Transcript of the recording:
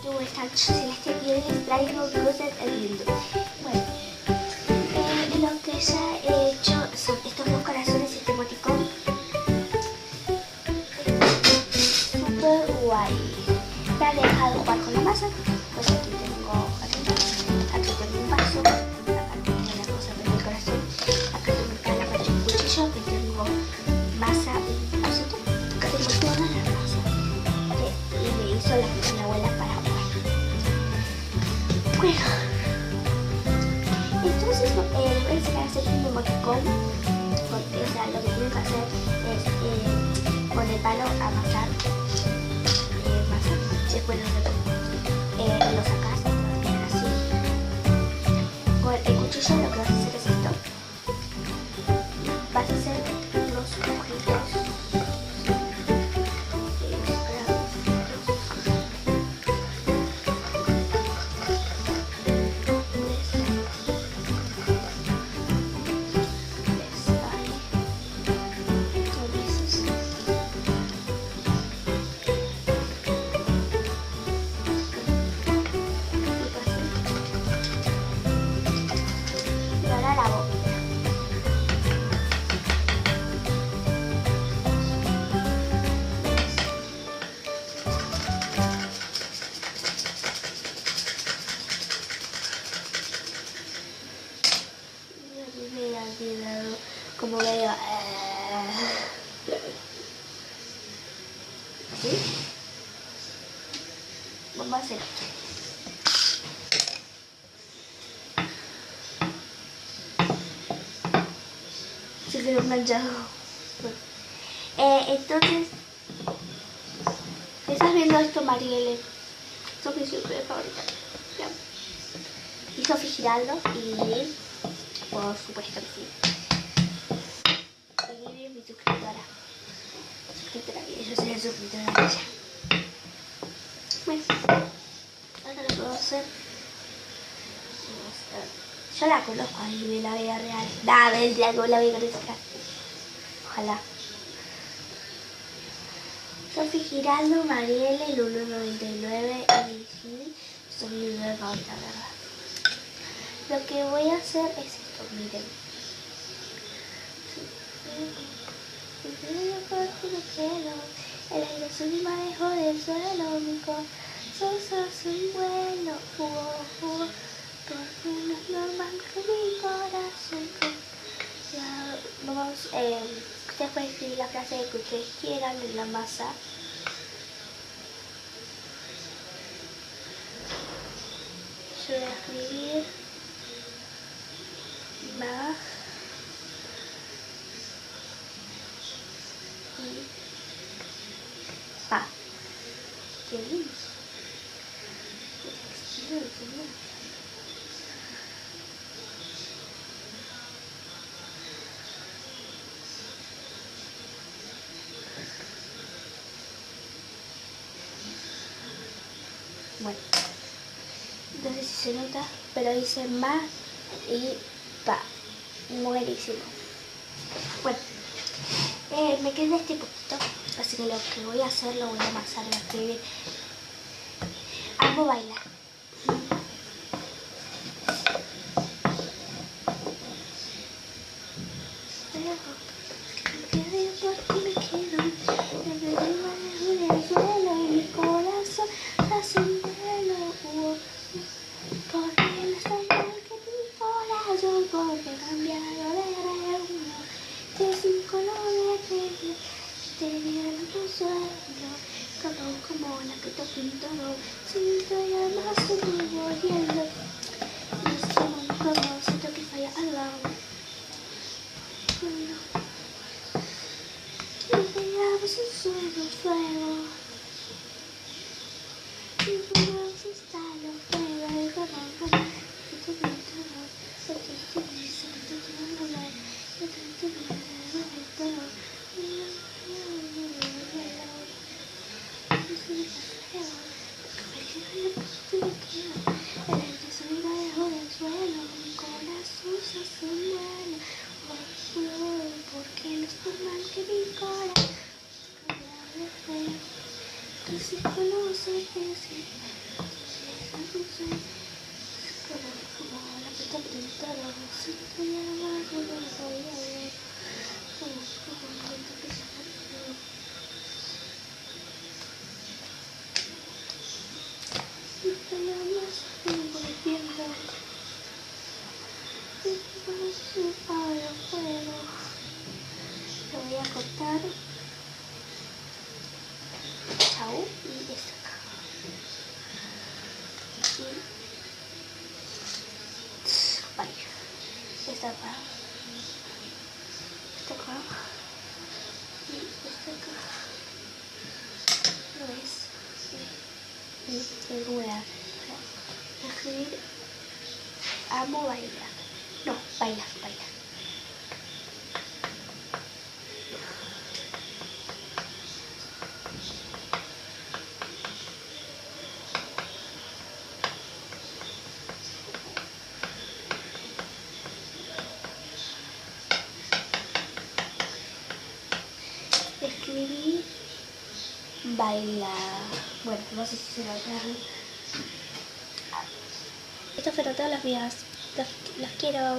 Du están celeste y hoy les traigo blusas el lindo. Bueno, lo que ya he hecho son estos dos corazones y este emoticón. Super guay. Ya le he dejado jugar con la masa. Pues aquí tengo un vaso, acá tengo la cosa del corazón, acá tengo la parte del cuchillo, aquí tengo masa y vasito, acá tengo toda la masa que me hizo mi abuela para jugar. Bueno, entonces voy a enseñar a hacer un emoticón. O sea, lo que tienen que hacer es con el palo amasar masa, después lo sacas, lo tienes así. Con el cuchillo lo que vas a hacer es esto. Vas a hacer unos ojitos. Como veo ¿sí? Vamos a hacer esto. Se quedó manchado. Bueno. Entonces, ¿estás viendo esto, Marielle? Esto es mi super favorita. Y Sofi Giraldo y por supuesto que sí. Y mi suscriptora. Yo soy el suscriptora de ella. Bueno, ahora lo que voy a hacer. Yo la conozco a Ivy en la vida real. Mentira, que la voy a conocer. Ojalá. Sofi Giraldo, Marielle, Lulu99 y Gil son mis nueve favoritas, ¿verdad? Lo que voy a hacer es esto, miren. El aire sublima debajo del suelo, mi corazón sos un vuelo, porque no es normal que mi corazón. Ya, vamos, ustedes pueden escribir la frase que ustedes quieran en la masa. Yo voy a escribir más y pa. Qué lindo. Bueno, entonces si se nota, pero dice más y pa. Buenísimo. Bueno, me queda este poquito, así que lo que voy a hacer lo voy a amasar, voy a escribir. Amo bailar. Porque cambiado de reunión de 5 colores te dieron tu sueño, como la que te pintó, siento ya más seguro volviendo. No sé cómo siento que falla al lado. Y veíamos un solo fuego. Y fuimos hasta lo fuego y como porque no es normal que mi corazón si conoces que sí. Ay, no puedo. Lo voy a cortar. Chau. Y esto acá. Y... Vale. Esta acá. Esta acá. Y esta acá. No es. Y voy a escribir. Amo bailar. No, bailar. Escribí bailar. Bueno, no sé si se va a ver. Estas fueron todas las mías. Las quiero.